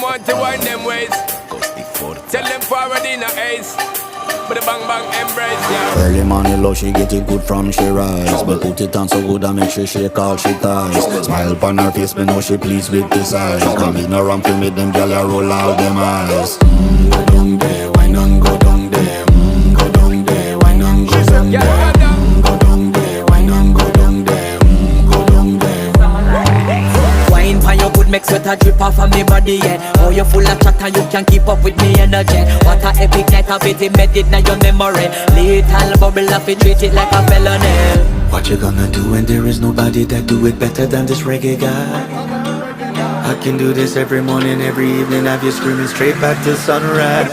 want to wind them ways. Tell them forward in a ace. But the bang bang embrace, yeah. Early morning love, she get it good from she rise. But put it on so good I make she shake all she ties. Smile upon her face, but know she pleased with this eyes. Come in around to make them gyal a roll out them eyes. Go down there, why not go down there? Go down there, why not go down there? Go down there, why not go down there? Go down there. Wine pan your good make sweat a drip off of me body, yeah. Oh, you full of chatter, you can keep up with me energy. What a epic night of it, embedded in your memory. Little bubble of it, treat it like a felony. What you gonna do when there is nobody that do it better than this reggae guy? I can do this every morning, every evening, have you screaming straight back to sunrise.